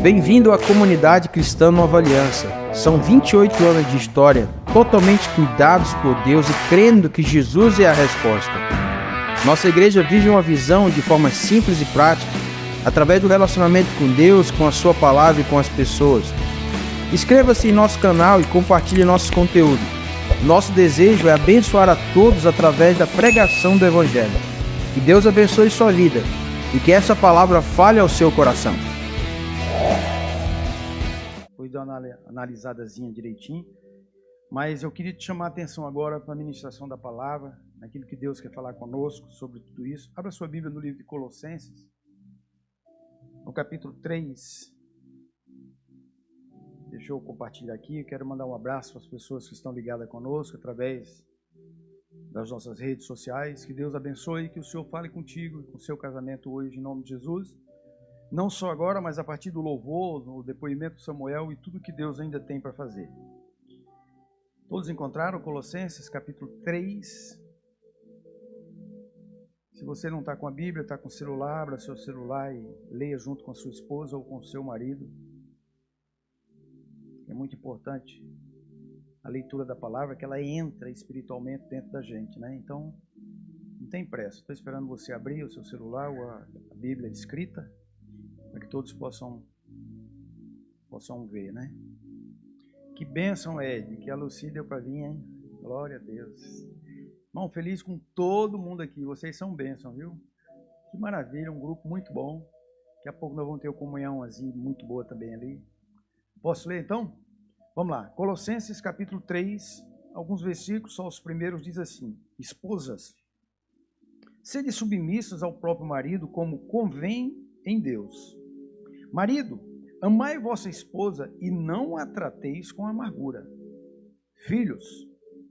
Bem-vindo à comunidade cristã Nova Aliança. São 28 anos de história, totalmente cuidados por Deus e crendo que Jesus é a resposta. Nossa igreja vive uma visão de forma simples e prática, através do relacionamento com Deus, com a sua palavra e com as pessoas. Inscreva-se em nosso canal e compartilhe nosso conteúdo. Nosso desejo é abençoar a todos através da pregação do Evangelho. Que Deus abençoe sua vida e que essa palavra fale ao seu coração. Depois de uma analisadazinha direitinho, mas eu queria te chamar a atenção agora para a ministração da palavra, naquilo que Deus quer falar conosco sobre tudo isso. Abra sua Bíblia no livro de Colossenses, no capítulo 3. Deixa eu compartilhar aqui. Eu quero mandar um abraço para as pessoas que estão ligadas conosco através das nossas redes sociais. Que Deus abençoe, que o Senhor fale contigo e com o seu casamento hoje, em nome de Jesus. Não só agora, mas a partir do louvor, no depoimento de Samuel e tudo que Deus ainda tem para fazer. Todos encontraram Colossenses capítulo 3. Se você não está com a Bíblia, está com o celular, abra seu celular e leia junto com a sua esposa ou com o seu marido. É muito importante a leitura da palavra, que ela entra espiritualmente dentro da gente, né? Então, não tem pressa. Estou esperando você abrir o seu celular ou a Bíblia escrita, para que todos possam ver, né? Que bênção, Ed, que a Lucy deu para vir, hein? Glória a Deus. Irmão, feliz com todo mundo aqui. Vocês são bênção, viu? Que maravilha, um grupo muito bom. Daqui a pouco nós vamos ter uma comunhão muito boa também ali. Posso ler então? Vamos lá. Colossenses capítulo 3, alguns versículos, só os primeiros, diz assim: Esposas, sede submissas ao próprio marido, como convém em Deus. Marido, amai vossa esposa e não a trateis com amargura. Filhos,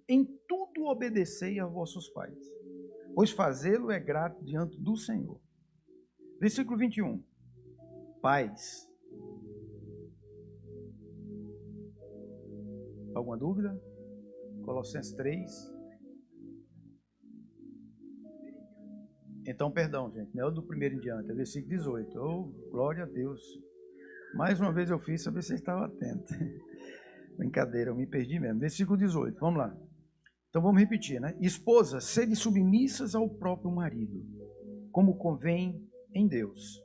em tudo obedecei a vossos pais, pois fazê-lo é grato diante do Senhor. Versículo 21. Pais. Alguma dúvida? Colossenses 3. Então, perdão, gente, não é o do primeiro em diante, é versículo 18. Oh, glória a Deus. Mais uma vez eu fiz, saber se vocês estavam atentos. Brincadeira, eu me perdi mesmo. Versículo 18, vamos lá. Então vamos repetir, né? Esposas, sede submissas ao próprio marido, como convém em Deus.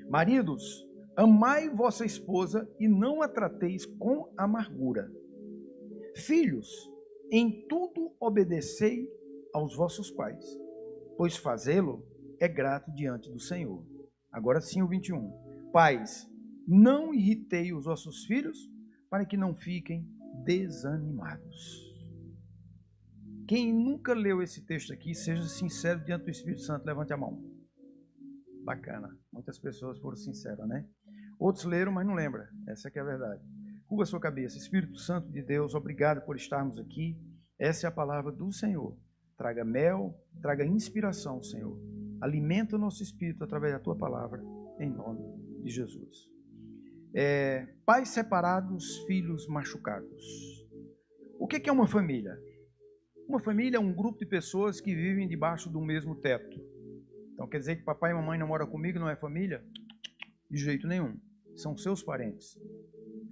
Maridos, amai vossa esposa e não a trateis com amargura. Filhos, em tudo obedecei aos vossos pais, pois fazê-lo é grato diante do Senhor. Agora sim o 21. Pais, não irritei os vossos filhos, para que não fiquem desanimados. Quem nunca leu esse texto aqui, seja sincero diante do Espírito Santo, levante a mão. Bacana, muitas pessoas foram sinceras, né? Outros leram, mas não lembram. Essa que é a verdade. Curva a sua cabeça. Espírito Santo de Deus, obrigado por estarmos aqui. Essa é a palavra do Senhor. Traga mel, traga inspiração, Senhor. Alimenta o nosso espírito através da tua palavra, em nome de Jesus. Pais separados, filhos machucados. O que é uma família? Uma família é um grupo de pessoas que vivem debaixo do mesmo teto. Então quer dizer que papai e mamãe não moram comigo, não é família? De jeito nenhum. São seus parentes.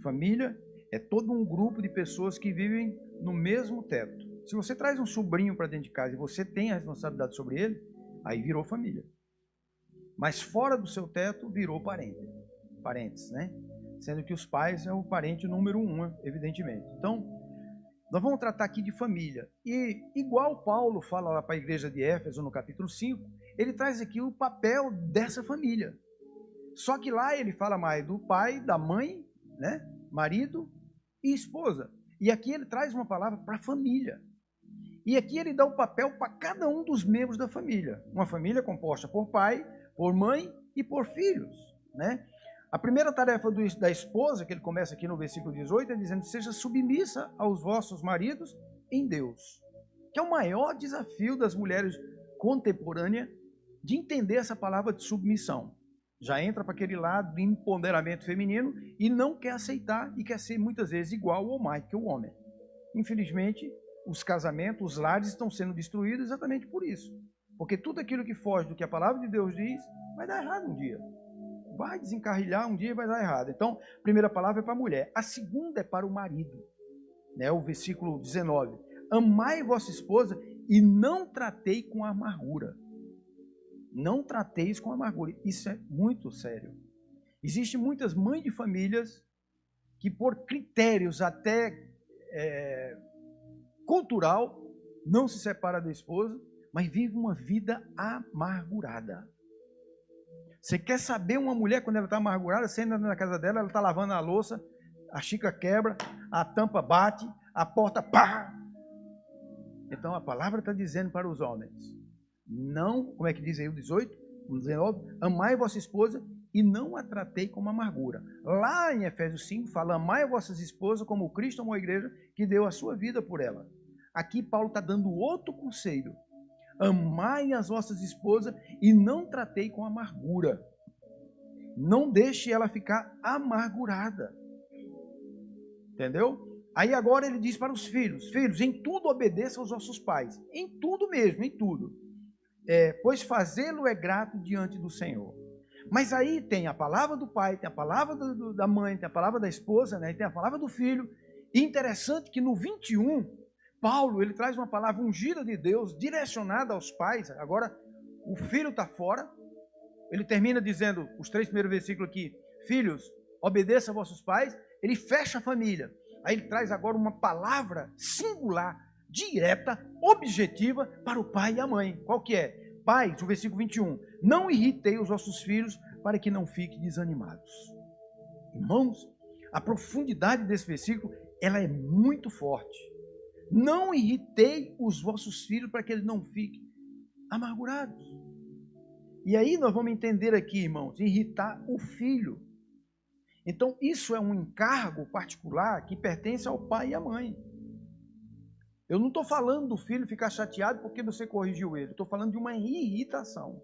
Família é todo um grupo de pessoas que vivem no mesmo teto. Se você traz um sobrinho para dentro de casa e você tem a responsabilidade sobre ele, aí virou família. Mas fora do seu teto, virou parentes, né? Sendo que os pais é o parente número 1, evidentemente. Então, nós vamos tratar aqui de família. E igual Paulo fala lá para a igreja de Éfeso, no capítulo 5, ele traz aqui o papel dessa família. Só que lá ele fala mais do pai, da mãe, né? Marido e esposa. E aqui ele traz uma palavra para a família. E aqui ele dá o papel para cada um dos membros da família. Uma família composta por pai, por mãe e por filhos, né? A primeira tarefa da esposa, que ele começa aqui no versículo 18, é dizendo: seja submissa aos vossos maridos em Deus. Que é o maior desafio das mulheres contemporâneas de entender essa palavra de submissão. Já entra para aquele lado de empoderamento feminino e não quer aceitar e quer ser muitas vezes igual ou mais que o homem. Infelizmente, os casamentos, os lares estão sendo destruídos exatamente por isso. Porque tudo aquilo que foge do que a palavra de Deus diz, vai dar errado um dia. vai desencarrilhar um dia e vai dar errado. Então, a primeira palavra é para a mulher. A segunda é para o marido. Né? O versículo 19. Amai vossa esposa e não tratei com amargura. Não trateis com amargura. Isso é muito sério. Existem muitas mães de famílias que, por critérios até cultural, não se separa da esposa, mas vive uma vida amargurada. Você quer saber uma mulher quando ela está amargurada? Você entra na casa dela, ela está lavando a louça, a xícara quebra, a tampa bate, a porta pá. Então a palavra está dizendo para os homens, não, como é que diz aí o 18, o 19, amai vossa esposa e não a tratei como amargura. Lá em Efésios 5 fala, amai vossas esposas como Cristo amou a igreja, que deu a sua vida por ela. Aqui Paulo está dando outro conselho. Amai as vossas esposas e não tratei com amargura. Não deixe ela ficar amargurada. Entendeu? Aí agora ele diz para os filhos, filhos, em tudo obedeçam aos vossos pais. Em tudo mesmo, em tudo. Pois fazê-lo é grato diante do Senhor. Mas aí tem a palavra do pai, tem a palavra da mãe, tem a palavra da esposa, né? Tem a palavra do filho. E interessante que no 21... Paulo, ele traz uma palavra ungida de Deus, direcionada aos pais. Agora, o filho está fora. Ele termina dizendo, os 3 primeiros versículos aqui, filhos, obedeçam a vossos pais. Ele fecha a família. Aí ele traz agora uma palavra singular, direta, objetiva para o pai e a mãe. Qual que é? Pais, o versículo 21, não irritei os vossos filhos para que não fiquem desanimados. Irmãos, a profundidade desse versículo, ela é muito forte. Não irritei os vossos filhos para que eles não fiquem amargurados. E aí nós vamos entender aqui, irmãos, irritar o filho. Então isso é um encargo particular que pertence ao pai e à mãe. Eu não estou falando do filho ficar chateado porque você corrigiu ele. Estou falando de uma irritação.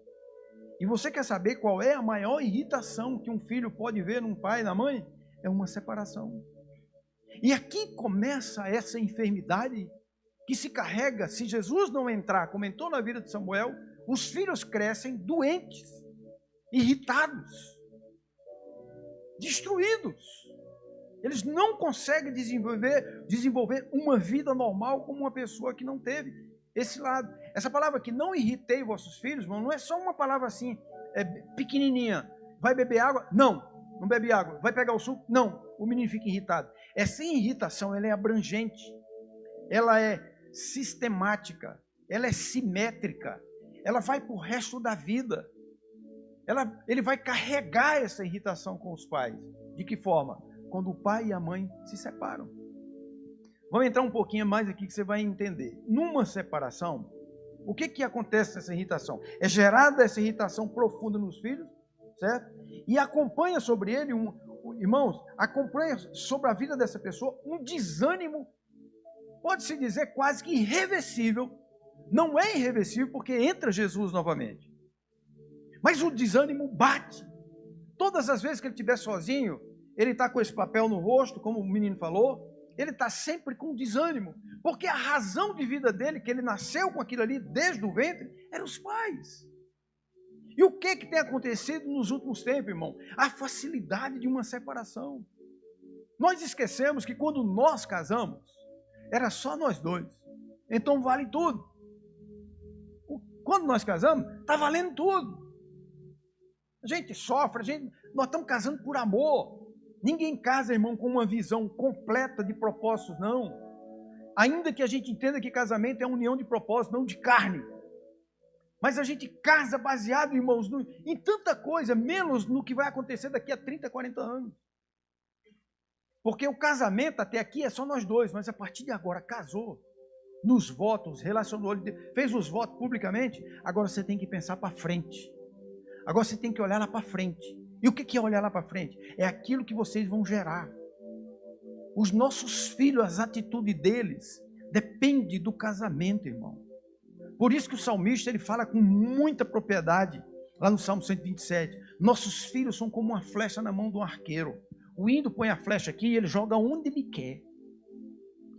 E você quer saber qual é a maior irritação que um filho pode ver num pai e na mãe? É uma separação. E aqui começa essa enfermidade que se carrega, se Jesus não entrar, como entrou na vida de Samuel, os filhos crescem doentes, irritados, destruídos. Eles não conseguem desenvolver uma vida normal como uma pessoa que não teve esse lado. Essa palavra aqui, não irritei vossos filhos, irmão, não é só uma palavra assim, pequenininha. Vai beber água? Não bebe água. Vai pegar o suco? Não. O menino fica irritado. Essa irritação, ela é abrangente, ela é sistemática, ela é simétrica, ela vai para o resto da vida. Ele vai carregar essa irritação com os pais. De que forma? Quando o pai e a mãe se separam. Vamos entrar um pouquinho mais aqui que você vai entender. Numa separação, o que acontece nessa irritação? É gerada essa irritação profunda nos filhos, certo? E acompanha sobre ele irmãos, acompanha sobre a vida dessa pessoa um desânimo, pode-se dizer quase que irreversível. Não é irreversível porque entra Jesus novamente. Mas o desânimo bate. Todas as vezes que ele estiver sozinho, ele está com esse papel no rosto, como o menino falou, ele está sempre com desânimo. Porque a razão de vida dele, que ele nasceu com aquilo ali desde o ventre, eram os pais. E o que tem acontecido nos últimos tempos, irmão? A facilidade de uma separação. Nós esquecemos que quando nós casamos, era só nós dois. Então vale tudo. Quando nós casamos, está valendo tudo. A gente sofre, nós estamos casando por amor. Ninguém casa, irmão, com uma visão completa de propósitos, não. Ainda que a gente entenda que casamento é união de propósitos, não de carne. Mas a gente casa baseado, irmãos, em tanta coisa, menos no que vai acontecer daqui a 30, 40 anos. Porque o casamento até aqui é só nós dois, mas a partir de agora casou, nos votos, relacionou, fez os votos publicamente, agora você tem que pensar para frente. Agora você tem que olhar lá para frente. E o que é olhar lá para frente? É aquilo que vocês vão gerar. Os nossos filhos, as atitudes deles, depende do casamento, irmão. Por isso que o salmista ele fala com muita propriedade, lá no Salmo 127, nossos filhos são como uma flecha na mão de um arqueiro. O índio põe a flecha aqui e ele joga onde ele quer.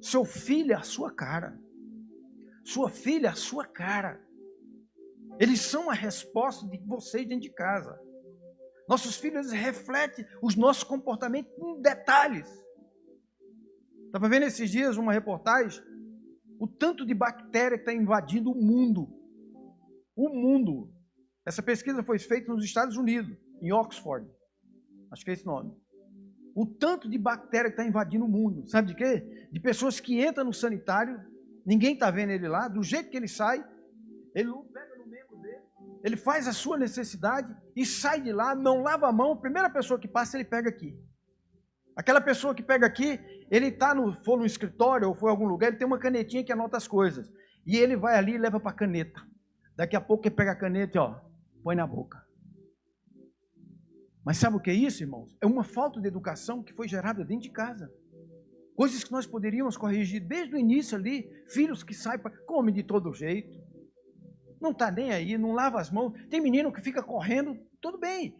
Seu filho é a sua cara. Sua filha é a sua cara. Eles são a resposta de vocês dentro de casa. Nossos filhos eles refletem os nossos comportamentos em detalhes. Estava vendo esses dias uma reportagem, o tanto de bactéria que está invadindo o mundo. O mundo. Essa pesquisa foi feita nos Estados Unidos, em Oxford. Acho que é esse nome. O tanto de bactéria que está invadindo o mundo. Sabe de quê? De pessoas que entram no sanitário, ninguém está vendo ele lá, do jeito que ele sai, ele pega no membro dele, ele faz a sua necessidade e sai de lá, não lava a mão, a primeira pessoa que passa ele pega aqui. Aquela pessoa que pega aqui, ele for no escritório ou for em algum lugar, ele tem uma canetinha que anota as coisas. E ele vai ali e leva para a caneta. Daqui a pouco ele pega a caneta e põe na boca. Mas sabe o que é isso, irmãos? É uma falta de educação que foi gerada dentro de casa. Coisas que nós poderíamos corrigir desde o início ali. Filhos que saem, come de todo jeito. Não está nem aí, não lava as mãos. Tem menino que fica correndo, tudo bem.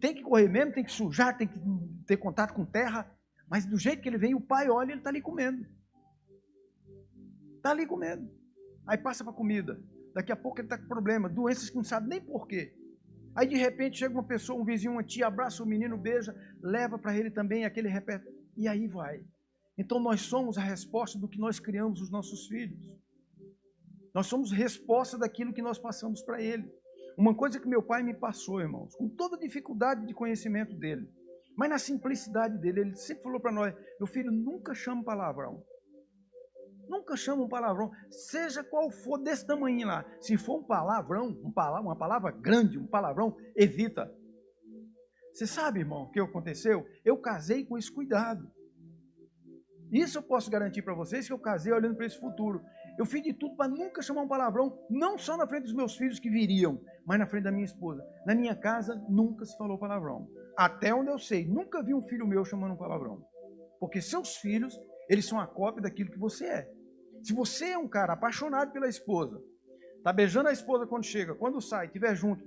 Tem que correr mesmo, tem que sujar, tem que ter contato com terra. Mas do jeito que ele vem, o pai olha e ele está ali comendo. Está ali comendo. Aí passa para a comida. Daqui a pouco ele está com problema, doenças que não sabe nem por quê. Aí de repente chega uma pessoa, um vizinho, uma tia, abraça o menino, beija, leva para ele também, aquele repete. E aí vai. Então nós somos a resposta do que nós criamos os nossos filhos. Nós somos resposta daquilo que nós passamos para ele. Uma coisa que meu pai me passou, irmãos, com toda a dificuldade de conhecimento dele, mas na simplicidade dele, ele sempre falou para nós, meu filho, nunca chama palavrão. Nunca chama um palavrão, seja qual for desse tamanho lá. Se for um palavrão, uma palavra grande, um palavrão, evita. Você sabe, irmão, o que aconteceu? Eu casei com esse cuidado. Isso eu posso garantir para vocês, que eu casei olhando para esse futuro. Eu fiz de tudo para nunca chamar um palavrão, não só na frente dos meus filhos que viriam, mas na frente da minha esposa. Na minha casa, nunca se falou palavrão. Até onde eu sei, nunca vi um filho meu chamando um palavrão. Porque seus filhos, eles são a cópia daquilo que você é. Se você é um cara apaixonado pela esposa, está beijando a esposa quando chega, quando sai, estiver junto,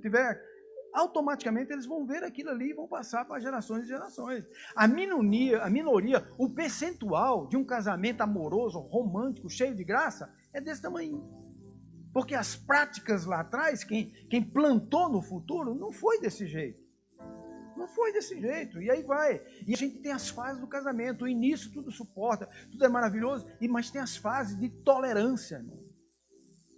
automaticamente eles vão ver aquilo ali e vão passar para gerações e gerações. A minoria, o percentual de um casamento amoroso, romântico, cheio de graça, é desse tamanho. Porque as práticas lá atrás, quem plantou no futuro, não foi desse jeito. Não foi desse jeito, e aí vai. E a gente tem as fases do casamento, o início tudo suporta, tudo é maravilhoso, mas tem as fases de tolerância, irmão.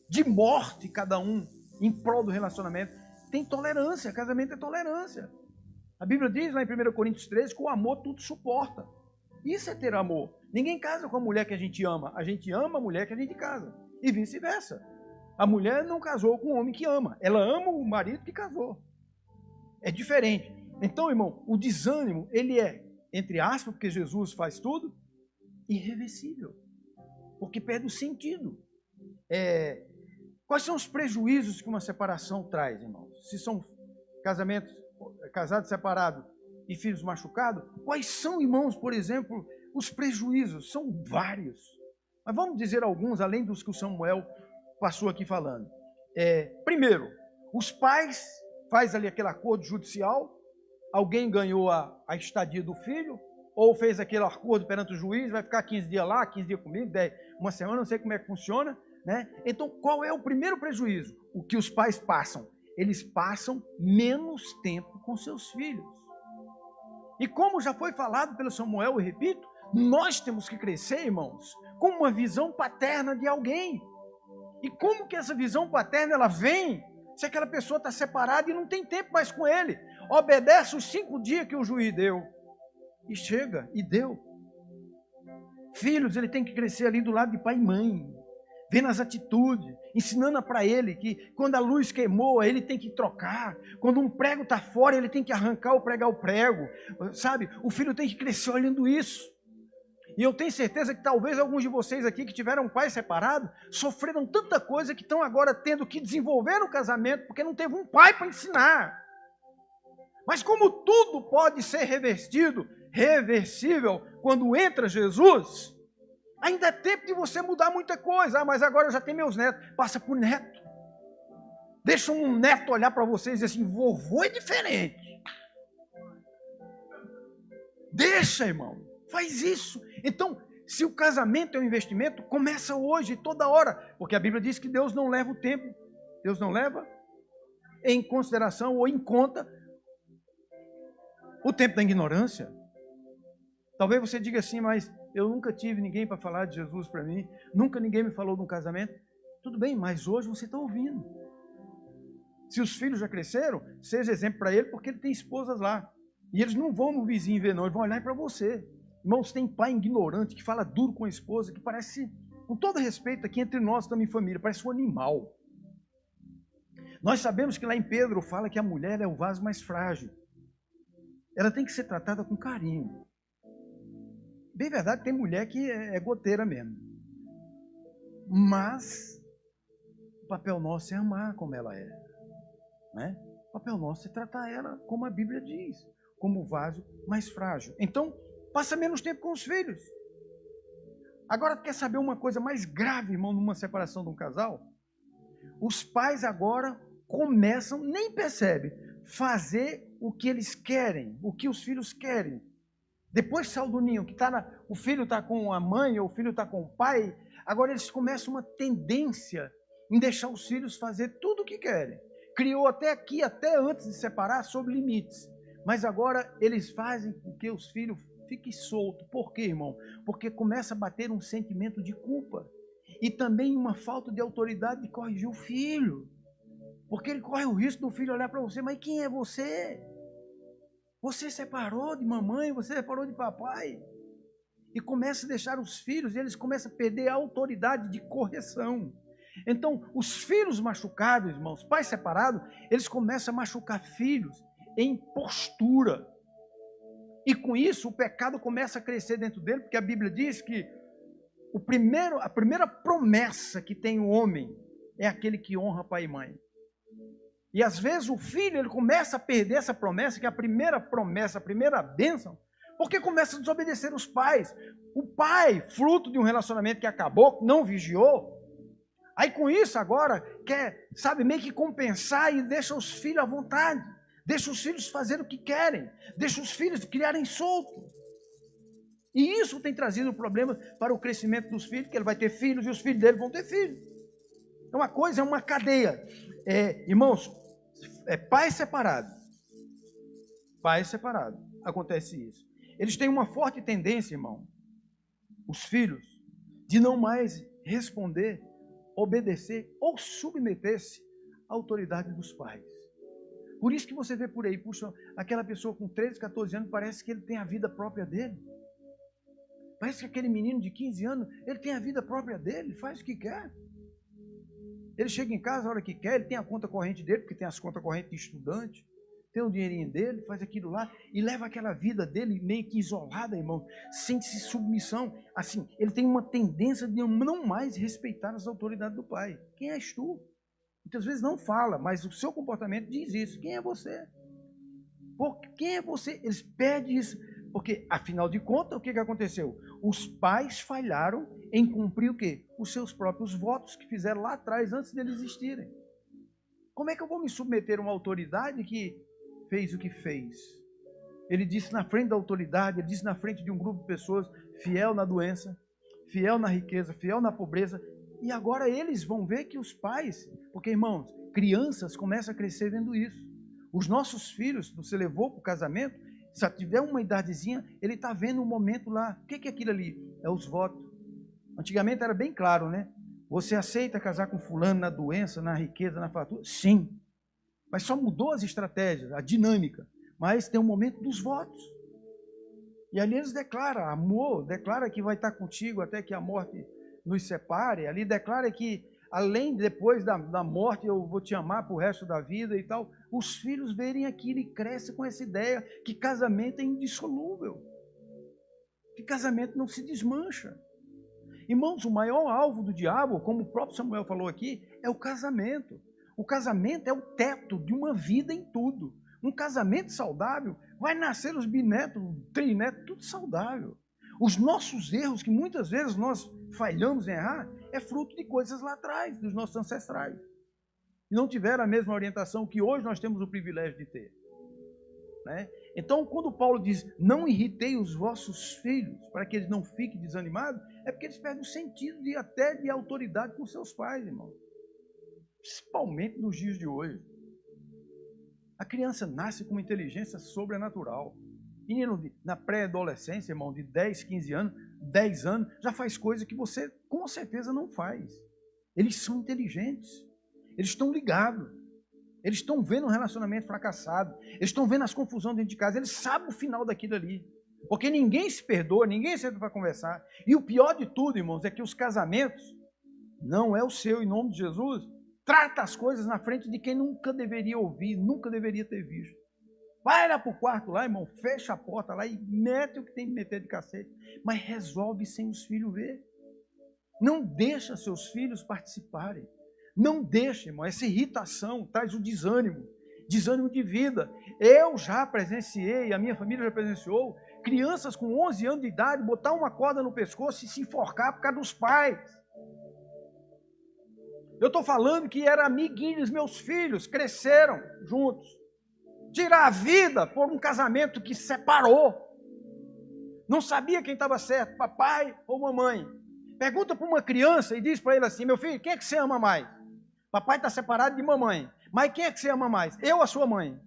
De morte cada um em prol do relacionamento. Tem tolerância, casamento é tolerância. A Bíblia diz lá em 1 Coríntios 13 que o amor tudo suporta. Isso é ter amor. Ninguém casa com a mulher que a gente ama a mulher que a gente casa, e vice-versa. A mulher não casou com o homem que ama, ela ama o marido que casou. É diferente. Então, irmão, o desânimo, ele é, entre aspas, porque Jesus faz tudo, irreversível. Porque perde o sentido. Quais são os prejuízos que uma separação traz, irmãos? Se são casados separados e filhos machucados, quais são, irmãos, por exemplo, os prejuízos? São vários. Mas vamos dizer alguns, além dos que o Samuel passou aqui falando. Primeiro, os pais fazem ali aquele acordo judicial, alguém ganhou a estadia do filho, ou fez aquele acordo perante o juiz, vai ficar 15 dias lá, 15 dias comigo, 10, uma semana, não sei como é que funciona, né? Então, qual é o primeiro prejuízo? O que os pais passam? Eles passam menos tempo com seus filhos. E como já foi falado pelo Samuel, eu repito, nós temos que crescer, irmãos, com uma visão paterna de alguém. E como que essa visão paterna ela vem se aquela pessoa está separada e não tem tempo mais com ele? Obedece os 5 dias que o juiz deu. E chega, e deu. Filhos, ele tem que crescer ali do lado de pai e mãe, vendo as atitudes, ensinando para ele que quando a luz queimou, ele tem que trocar. Quando um prego está fora, ele tem que arrancar ou pregar o prego. Sabe? O filho tem que crescer olhando isso. E eu tenho certeza que talvez alguns de vocês aqui que tiveram pais separados, sofreram tanta coisa que estão agora tendo que desenvolver no casamento, porque não teve um pai para ensinar. Mas como tudo pode ser reversível, quando entra Jesus, ainda é tempo de você mudar muita coisa. Mas agora eu já tenho meus netos. Passa para o neto. Deixa um neto olhar para vocês e dizer assim, vovô é diferente. Deixa, irmão. Faz isso. Então, se o casamento é um investimento, começa hoje, toda hora. Porque a Bíblia diz que Deus não leva o tempo. Deus não leva em consideração ou em conta O tempo da ignorância. Talvez você diga assim, mas eu nunca tive ninguém para falar de Jesus para mim, nunca ninguém me falou de um casamento. Tudo bem, mas hoje você está ouvindo. Se os filhos já cresceram, seja exemplo para ele, porque ele tem esposas lá. E eles não vão no vizinho ver, não, eles vão olhar para você. Irmãos, tem pai ignorante que fala duro com a esposa, que parece, com todo respeito aqui entre nós também família, parece um animal. Nós sabemos que lá em Pedro fala que a mulher é o vaso mais frágil. Ela tem que ser tratada com carinho. Bem verdade, tem mulher que é goteira mesmo. Mas o papel nosso é amar como ela é. Né? O papel nosso é tratar ela como a Bíblia diz, como o vaso mais frágil. Então, passa menos tempo com os filhos. Agora, quer saber uma coisa mais grave, irmão, numa separação de um casal? Os pais agora começam, nem percebem, fazer o que eles querem, o que os filhos querem. Depois saiu do ninho, que o filho está com a mãe, ou o filho está com o pai, agora eles começam uma tendência em deixar os filhos fazer tudo o que querem. Criou até aqui, até antes de separar, sob limites. Mas agora eles fazem com que os filhos fiquem soltos. Por quê, irmão? Porque começa a bater um sentimento de culpa. E também uma falta de autoridade de corrigir o filho. Porque ele corre o risco do filho olhar para você, mas quem é você? Você separou de mamãe, você separou de papai. E começa a deixar os filhos, eles começam a perder a autoridade de correção. Então, os filhos machucados, irmãos, pais separados, eles começam a machucar filhos em postura. E com isso, o pecado começa a crescer dentro dele, porque a Bíblia diz que a primeira promessa que tem o homem é aquele que honra pai e mãe. E às vezes o filho ele começa a perder essa promessa, que é a primeira promessa, a primeira bênção, porque começa a desobedecer os pais. O pai, fruto de um relacionamento que acabou, que não vigiou, aí com isso agora quer, meio que compensar e deixa os filhos à vontade, deixa os filhos fazerem o que querem, deixa os filhos criarem solto. E isso tem trazido problemas para o crescimento dos filhos, que ele vai ter filhos e os filhos dele vão ter filhos. Então a coisa é uma cadeia. Irmãos, pai separado. Pai separado. Acontece isso. Eles têm uma forte tendência, irmão, os filhos, de não mais responder, obedecer ou submeter-se à autoridade dos pais. Por isso que você vê por aí, puxa, aquela pessoa com 13, 14 anos, parece que ele tem a vida própria dele. Parece que aquele menino de 15 anos, ele tem a vida própria dele, faz o que quer. Ele chega em casa a hora que quer, ele tem a conta corrente dele, porque tem as contas correntes de estudante, tem o dinheirinho dele, faz aquilo lá, e leva aquela vida dele meio que isolada, irmão, sente-se submissão. Assim, ele tem uma tendência de não mais respeitar as autoridades do pai. Quem és tu? Muitas vezes não fala, mas o seu comportamento diz isso. Quem é você? Quem é você? Eles pedem isso, porque, afinal de contas, o que aconteceu? Os pais falharam em cumprir o quê? Os seus próprios votos que fizeram lá atrás, antes deles existirem. Como é que eu vou me submeter a uma autoridade que fez o que fez? Ele disse na frente da autoridade, ele disse na frente de um grupo de pessoas, fiel na doença, fiel na riqueza, fiel na pobreza, e agora eles vão ver que os pais, porque, irmãos, crianças começam a crescer vendo isso. Os nossos filhos, você levou para o casamento, se tiver uma idadezinha, ele está vendo um momento lá. O que é aquilo ali? É os votos. Antigamente era bem claro, né? Você aceita casar com fulano na doença, na riqueza, na fartura? Sim. Mas só mudou as estratégias, a dinâmica. Mas tem um momento dos votos. E ali eles declaram amor, declara que vai estar contigo até que a morte nos separe. Ali declara que além, depois da morte, eu vou te amar para o resto da vida e tal. Os filhos verem aquilo e crescem com essa ideia que casamento é indissolúvel. Que casamento não se desmancha. Irmãos, o maior alvo do diabo, como o próprio Samuel falou aqui, é o casamento. O casamento é o teto de uma vida em tudo. Um casamento saudável, vai nascer os bisnetos, trinetos, tudo saudável. Os nossos erros, que muitas vezes nós falhamos em errar, é fruto de coisas lá atrás, dos nossos ancestrais. E não tiveram a mesma orientação que hoje nós temos o privilégio de ter. Né? Então, quando Paulo diz, não irritei os vossos filhos, para que eles não fiquem desanimados, é porque eles perdem o sentido até de autoridade com seus pais, irmão. Principalmente nos dias de hoje. A criança nasce com uma inteligência sobrenatural. Menino na pré-adolescência, irmão, de 10, 15 anos, 10 anos, já faz coisa que você com certeza não faz. Eles são inteligentes, eles estão ligados, eles estão vendo um relacionamento fracassado, eles estão vendo as confusões dentro de casa, eles sabem o final daquilo ali. Porque ninguém se perdoa, ninguém senta para conversar. E o pior de tudo, irmãos, é que os casamentos, não é o seu, em nome de Jesus, trata as coisas na frente de quem nunca deveria ouvir, nunca deveria ter visto. Vai lá para o quarto lá, irmão, fecha a porta lá e mete o que tem que meter de cacete. Mas resolve sem os filhos ver. Não deixa seus filhos participarem. Não deixa, irmão, essa irritação traz o desânimo de vida. Eu já presenciei, a minha família já presenciou, crianças com 11 anos de idade botar uma corda no pescoço e se enforcar por causa dos pais. Eu estou falando que eram amiguinhos, meus filhos cresceram juntos. Tirar a vida por um casamento que separou. Não sabia quem estava certo, papai ou mamãe. Pergunta para uma criança e diz para ele assim, meu filho, quem é que você ama mais? Papai está separado de mamãe. Mas quem é que você ama mais? Eu ou a sua mãe?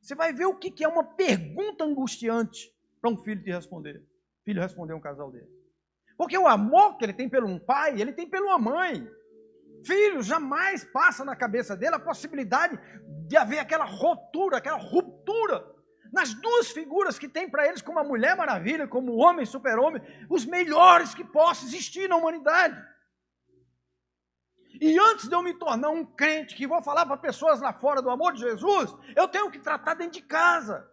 Você vai ver o que é uma pergunta angustiante para um filho te responder. Filho responder um casal dele. Porque o amor que ele tem pelo um pai, ele tem pela mãe. Filho, jamais passa na cabeça dele a possibilidade de haver aquela ruptura nas duas figuras que tem para eles, como a Mulher Maravilha, como o Homem Super-Homem, os melhores que possam existir na humanidade. E antes de eu me tornar um crente que vou falar para pessoas lá fora do amor de Jesus, eu tenho que tratar dentro de casa.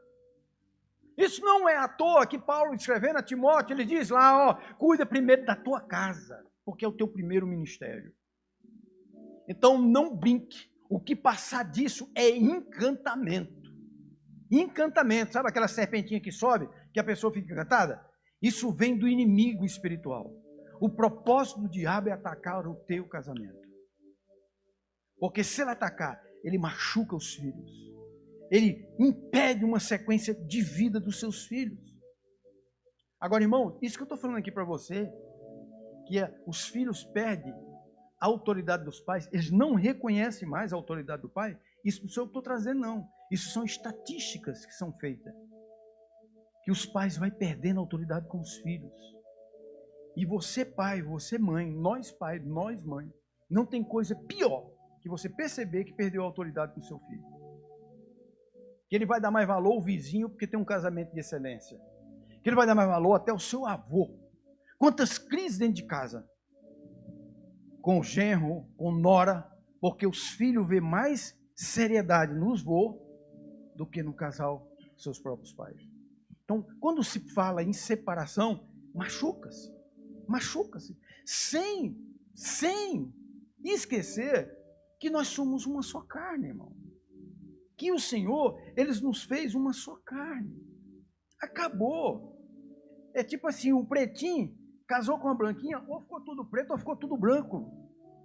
Isso não é à toa que Paulo, escrevendo a Timóteo, ele diz lá, ó, cuida primeiro da tua casa, porque é o teu primeiro ministério. Então não brinque, o que passar disso é encantamento. Encantamento, sabe aquela serpentinha que sobe, que a pessoa fica encantada? Isso vem do inimigo espiritual. O propósito do diabo é atacar o teu casamento. Porque se ele atacar, ele machuca os filhos. Ele impede uma sequência de vida dos seus filhos. Agora, irmão, isso que eu estou falando aqui para você, que os filhos perdem a autoridade dos pais, eles não reconhecem mais a autoridade do pai, isso não sou eu que estou trazendo, não. Isso são estatísticas que são feitas. Que os pais vão perdendo a autoridade com os filhos. E você pai, você mãe, nós pai, nós mãe, não tem coisa pior que você perceber que perdeu a autoridade com o seu filho. Que ele vai dar mais valor ao vizinho porque tem um casamento de excelência. Que ele vai dar mais valor até ao seu avô. Quantas crises dentro de casa? Com o genro, com nora, porque os filhos vêem mais seriedade nos vô do que no casal dos seus próprios pais. Então, quando se fala em separação, machuca-se. Machuca-se. Sem esquecer que nós somos uma só carne, irmão. Que o Senhor, Ele nos fez uma só carne. Acabou. É tipo assim, o pretinho casou com a branquinha, ou ficou tudo preto ou ficou tudo branco.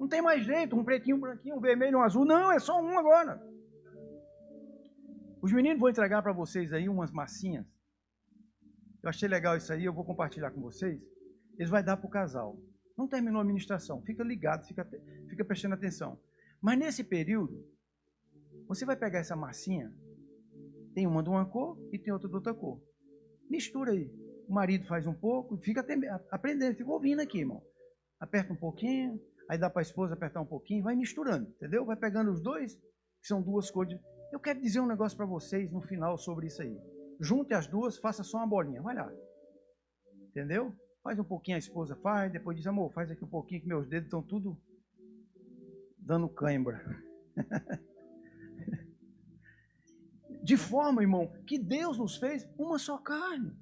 Não tem mais jeito, um pretinho, um branquinho, um vermelho, um azul. Não, é só um agora. Os meninos vão entregar para vocês aí umas massinhas. Eu achei legal isso aí, eu vou compartilhar com vocês. Eles vão dar para o casal. Não terminou a ministração, fica ligado, fica prestando atenção. Mas nesse período, você vai pegar essa massinha, tem uma de uma cor e tem outra de outra cor. Mistura aí. O marido faz um pouco, fica aprendendo, fica ouvindo aqui, irmão. Aperta um pouquinho, aí dá para a esposa apertar um pouquinho, vai misturando, entendeu? Vai pegando os dois, que são duas cores. Eu quero dizer um negócio para vocês no final sobre isso aí. Junte as duas, faça só uma bolinha, vai lá. Entendeu? Faz um pouquinho, a esposa faz, depois diz, amor, faz aqui um pouquinho, que meus dedos estão tudo dando cãibra. De forma, irmão, que Deus nos fez uma só carne.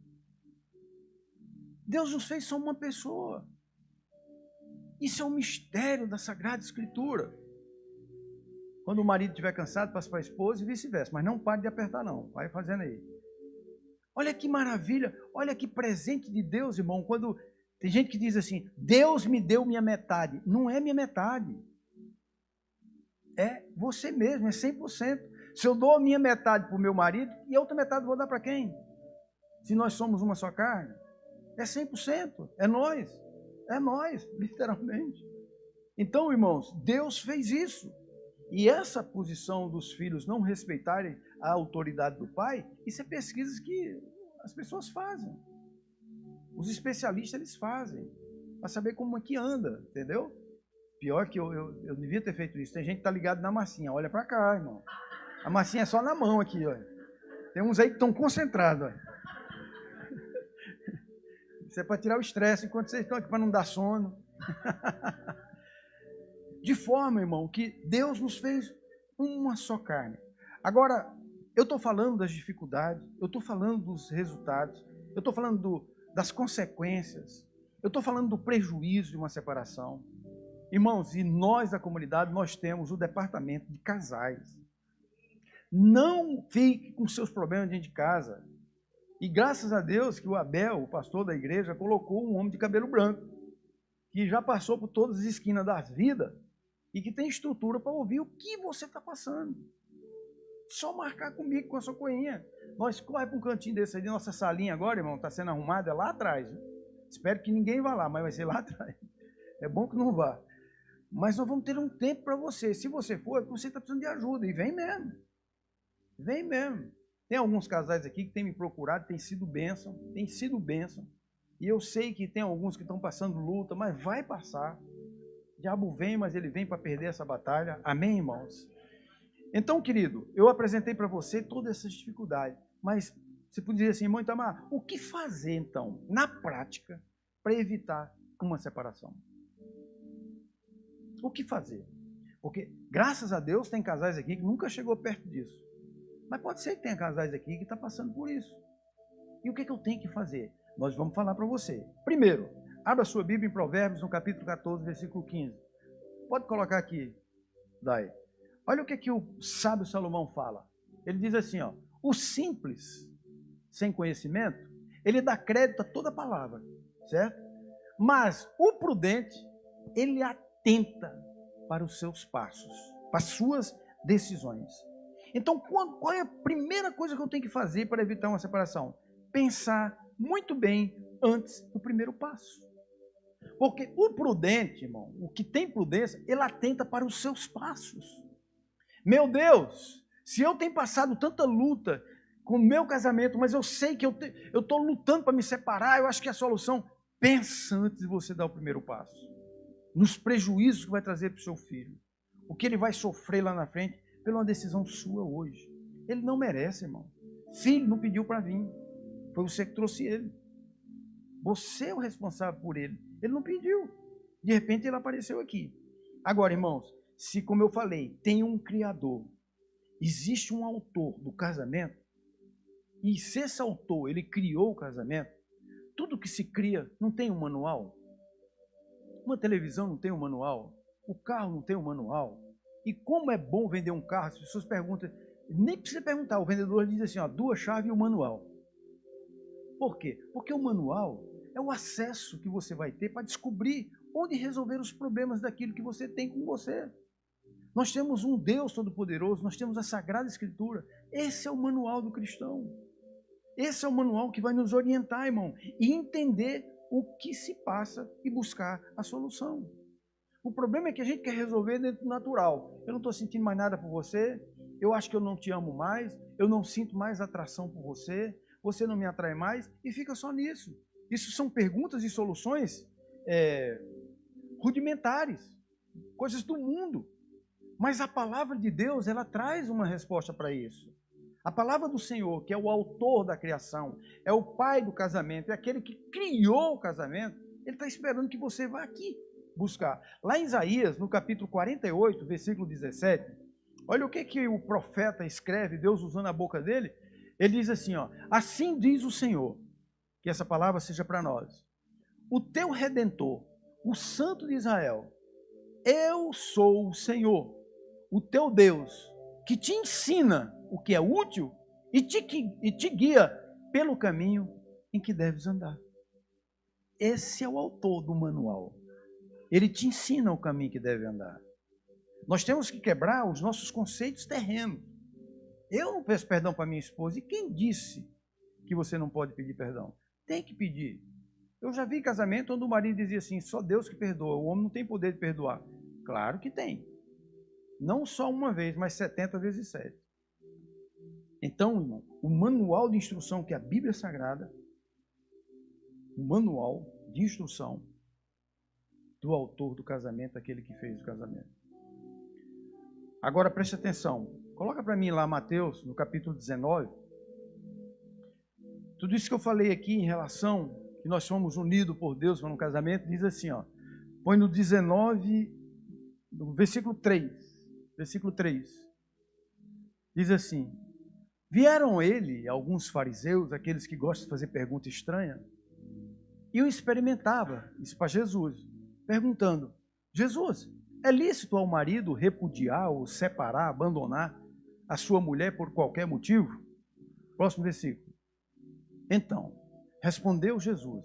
Deus nos fez só uma pessoa. Isso é um mistério da Sagrada Escritura. Quando o marido estiver cansado, passa para a esposa e vice-versa. Mas não pare de apertar, não. Vai fazendo aí. Olha que maravilha. Olha que presente de Deus, irmão. Quando tem gente que diz assim, Deus me deu minha metade. Não é minha metade. É você mesmo, é 100%. Se eu dou a minha metade para o meu marido, e a outra metade eu vou dar para quem? Se nós somos uma só carne. É 100%. É nós, literalmente. Então, irmãos, Deus fez isso. E essa posição dos filhos não respeitarem a autoridade do pai, isso é pesquisas que as pessoas fazem. Os especialistas, eles fazem. Para saber como é que anda, entendeu? Pior que eu devia ter feito isso. Tem gente que está ligado na massinha. Olha para cá, irmão. A massinha é só na mão aqui, ó. Tem uns aí que estão concentrados, ó. Isso é para tirar o estresse enquanto vocês estão aqui, para não dar sono. De forma, irmão, que Deus nos fez uma só carne. Agora, eu estou falando das dificuldades, eu estou falando dos resultados, eu estou falando das consequências, eu estou falando do prejuízo de uma separação. Irmãos, e nós da comunidade, nós temos o departamento de casais. Não fique com seus problemas dentro de casa. E graças a Deus que o Abel, o pastor da igreja, colocou um homem de cabelo branco, que já passou por todas as esquinas da vida e que tem estrutura para ouvir o que você está passando. Só marcar comigo com a sua coinha. Nós corre para um cantinho desse aí, nossa salinha agora, irmão, está sendo arrumada, é lá atrás. Né? Espero que ninguém vá lá, mas vai ser lá atrás. É bom que não vá. Mas nós vamos ter um tempo para você. Se você for, é porque você está precisando de ajuda. E vem mesmo. Vem mesmo. Tem alguns casais aqui que têm me procurado, tem sido bênção. Tem sido bênção. E eu sei que tem alguns que estão passando luta, mas vai passar. O diabo vem, mas ele vem para perder essa batalha. Amém, irmãos? Então, querido, eu apresentei para você todas essas dificuldades. Mas você podia dizer assim, irmão Itamar, o que fazer, então, na prática, para evitar uma separação? O que fazer? Porque, graças a Deus, tem casais aqui que nunca chegou perto disso. Mas pode ser que tenha casais aqui que estão passando por isso. E o que eu tenho que fazer? Nós vamos falar para você. Primeiro, abra sua Bíblia em Provérbios, no capítulo 14, versículo 15. Pode colocar aqui, Dai. Olha o que o sábio Salomão fala. Ele diz assim, ó, o simples, sem conhecimento, ele dá crédito a toda palavra, certo? Mas o prudente, ele atenta para os seus passos, para as suas decisões. Então, qual é a primeira coisa que eu tenho que fazer para evitar uma separação? Pensar muito bem antes do primeiro passo. Porque o prudente, irmão, o que tem prudência, ele atenta para os seus passos. Meu Deus, se eu tenho passado tanta luta com o meu casamento, mas eu sei que eu estou lutando para me separar, eu acho que a solução, pensa antes de você dar o primeiro passo. Nos prejuízos que vai trazer para o seu filho. O que ele vai sofrer lá na frente por uma decisão sua hoje. Ele não merece, irmão. Filho não pediu para vir. Foi você que trouxe ele. Você é o responsável por ele. Ele não pediu. De repente ele apareceu aqui. Agora, irmãos, se, como eu falei, tem um criador, existe um autor do casamento, e se esse autor, ele criou o casamento, tudo que se cria não tem um manual. Uma televisão não tem um manual. O carro não tem um manual. E como é bom vender um carro, as pessoas perguntam, nem precisa perguntar, o vendedor diz assim, ó, 2 chaves e o manual. Por quê? Porque o manual é o acesso que você vai ter para descobrir onde resolver os problemas daquilo que você tem com você. Nós temos um Deus Todo-Poderoso, nós temos a Sagrada Escritura. Esse é o manual do cristão. Esse é o manual que vai nos orientar, irmão, e entender o que se passa e buscar a solução. O problema é que a gente quer resolver dentro do natural. Eu não estou sentindo mais nada por você, eu acho que eu não te amo mais, eu não sinto mais atração por você, você não me atrai mais, e fica só nisso. Isso são perguntas e soluções rudimentares, coisas do mundo. Mas a palavra de Deus, ela traz uma resposta para isso. A palavra do Senhor, que é o autor da criação, é o pai do casamento, é aquele que criou o casamento, ele está esperando que você vá aqui buscar. Lá em Isaías, no capítulo 48, versículo 17, olha o que o profeta escreve, Deus usando a boca dele, ele diz assim, ó, assim diz o Senhor, que essa palavra seja para nós, o teu Redentor, o Santo de Israel, eu sou o Senhor, o teu Deus, que te ensina o que é útil e te guia pelo caminho em que deves andar. Esse é o autor do manual. Ele te ensina o caminho que deve andar. Nós temos que quebrar os nossos conceitos terrenos. Eu não peço perdão para minha esposa. E quem disse que você não pode pedir perdão? Tem que pedir. Eu já vi casamento onde o marido dizia assim, só Deus que perdoa, o homem não tem poder de perdoar. Claro que tem. Não só uma vez, mas 70 vezes 7. Então, irmão, o manual de instrução que a Bíblia Sagrada, o manual de instrução do autor do casamento, aquele que fez o casamento. Agora preste atenção, coloca para mim lá Mateus, no capítulo 19. Tudo isso que eu falei aqui em relação que nós somos unidos por Deus para um casamento, diz assim, ó, põe no 19, no versículo 3, diz assim: vieram ele, alguns fariseus, aqueles que gostam de fazer pergunta estranha, e o experimentavam, isso para Jesus, perguntando: Jesus, é lícito ao marido repudiar ou separar, abandonar a sua mulher por qualquer motivo? Próximo versículo. Então, respondeu Jesus: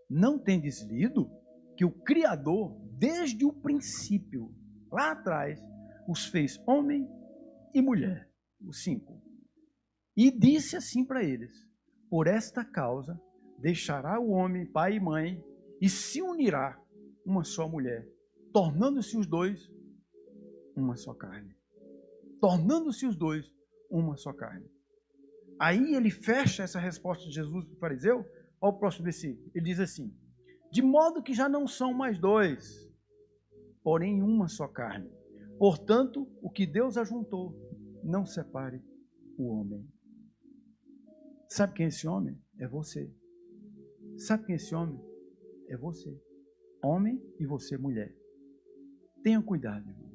não tendes lido que o Criador, desde o princípio, lá atrás, os fez homem e mulher? O 5. E disse assim para eles: por esta causa deixará o homem pai e mãe e se unirá uma só mulher, tornando-se os dois uma só carne. Tornando-se os dois uma só carne. Aí ele fecha essa resposta de Jesus para o fariseu. Olha o próximo versículo. Ele diz assim: de modo que já não são mais dois, porém uma só carne. Portanto, o que Deus ajuntou, não separe o homem. Sabe quem é esse homem? É você. Sabe quem é esse homem? É você. Homem e você, mulher. Tenha cuidado, irmão.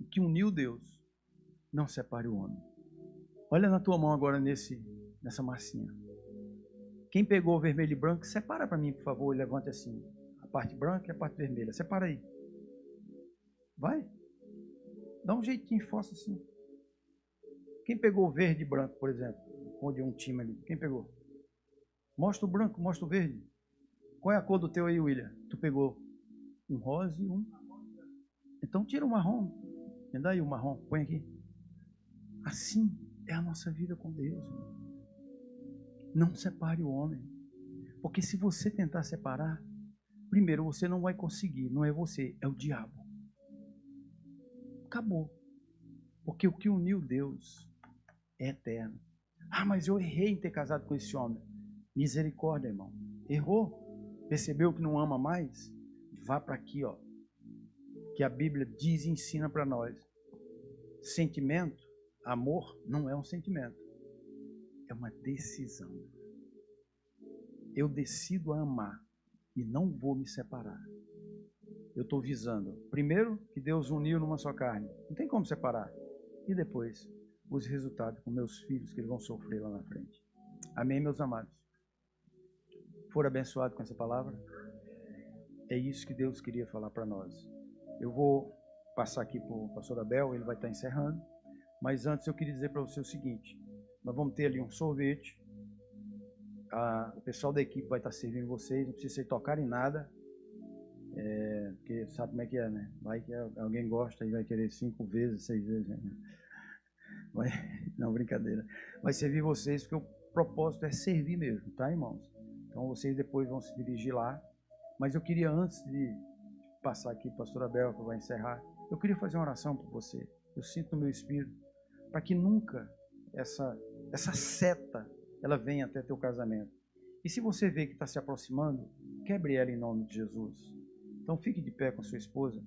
O que uniu Deus, não separe o homem. Olha na tua mão agora nessa massinha. Quem pegou o vermelho e branco, separa para mim, por favor, e levante assim. A parte branca e a parte vermelha. Separa aí. Vai. Dá um jeitinho, força assim. Quem pegou o verde e branco, por exemplo? Onde um time ali. Quem pegou? Mostra o branco, mostra o verde. Qual é a cor do teu aí, William? Tu pegou um rosa e um. Então tira o marrom. Me dá aí o marrom. Põe aqui. Assim é a nossa vida com Deus, irmão. Não separe o homem. Porque se você tentar separar, primeiro você não vai conseguir. Não é você, é o diabo. Acabou. Porque o que uniu Deus é eterno. Ah, mas eu errei em ter casado com esse homem. Misericórdia, irmão. Errou? Percebeu que não ama mais? Vá para aqui, ó. Que a Bíblia diz e ensina para nós. Sentimento, amor, não é um sentimento. É uma decisão. Eu decido a amar e não vou me separar. Eu estou visando, primeiro, que Deus uniu numa só carne. Não tem como separar. E depois, os resultados com meus filhos que eles vão sofrer lá na frente. Amém, meus amados? Foram abençoados com essa palavra? É isso que Deus queria falar para nós. Eu vou passar aqui para o pastor Abel, ele vai estar encerrando. Mas antes eu queria dizer para você o seguinte. Nós vamos ter ali um sorvete. O pessoal da equipe vai estar servindo vocês. Não precisa vocês tocarem nada. Porque sabe como é que é, né? Vai que alguém gosta e vai querer 5 vezes, 6 vezes. Né? Não, brincadeira. Vai servir vocês porque o propósito é servir mesmo, tá, irmãos? Então vocês depois vão se dirigir lá. Mas eu queria, antes de passar aqui para o pastor Abel, que vai encerrar, eu queria fazer uma oração por você. Eu sinto no meu espírito, para que nunca essa seta ela venha até teu casamento. E se você vê que está se aproximando, quebre ela em nome de Jesus. Então fique de pé com a sua esposa.